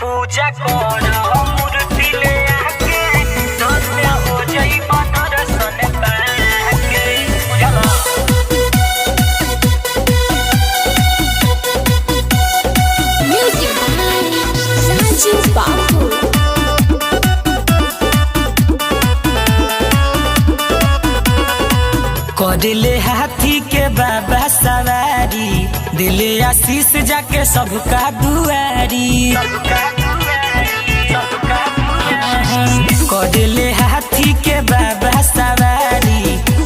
पूजा कर मूर्ति ले आके धन्य हो जइबा दर्शन पाके। बुझला Music by Raju Babu. करले हाथी के बाबा सवारी, दिले आशीष जाके सबका दुआरी। करले हाथी के बाबा सवारी,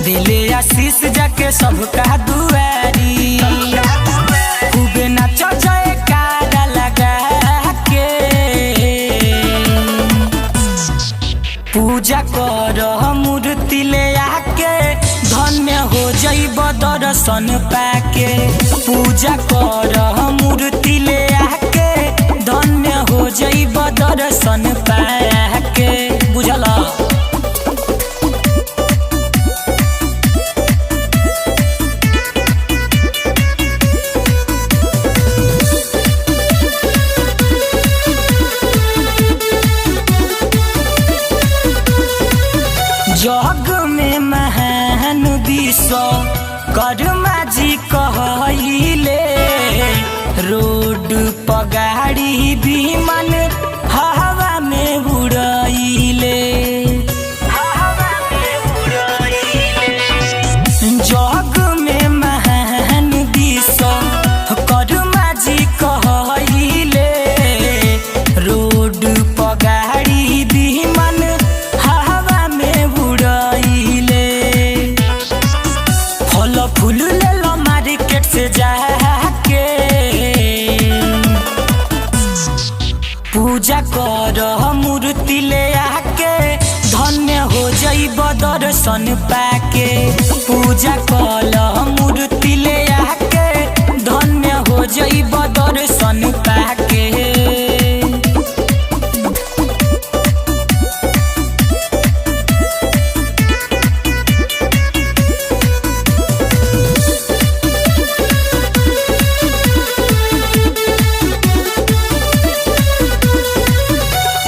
दिले आशीष जाके सबका दुआरी। खूबे नाचो जयकारा लगा के पूजा कर मूर्ति ले आके धन्य हो जइब दर्शन पाके। पूजा कर मूर्ति ले आके धन्य हो जइब दर्शन पाके। बुझला जग में महान विश्व कर्मा जी कहले, रोड पगाड़ी विमान हवा में उड़ाइले। जग में महान विश्व कर्मा जी कहले, रोड पगाड़ी विमान हवा में उड़ाइले। फल फूल ले लो मार्केट से जाके, पूजा कर मूर्ति ले आके धन्य हो जइब दर्शन पाके। पूजा कर मूर्ति ले आके धन्य हो जइब दर्शन पाके।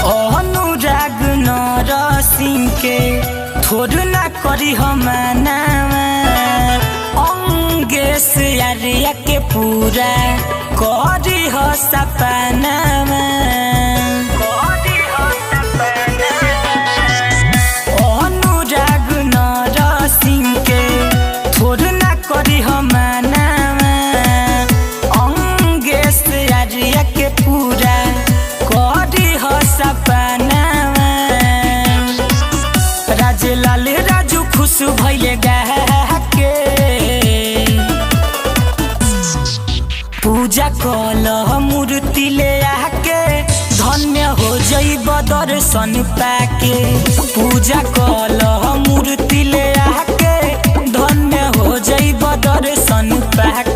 अनुराग नरसिंह के थोड़ ना करी हम नामा, अंगेश आर्या के पूरा करी हो सपनामा। अनुराग नरसिंह के थोड़ ना करी हम नामा, अंगेश आर्या के पूरा करी हो सपनामा। राजलाल राजू खुश भइले गाके, पूजा कल मूर्ति ले आके धन्य हो जइब दर्शन पाके। पूजा कल मूर्ति ले आके धन्य हो जइब दर्शन पाके।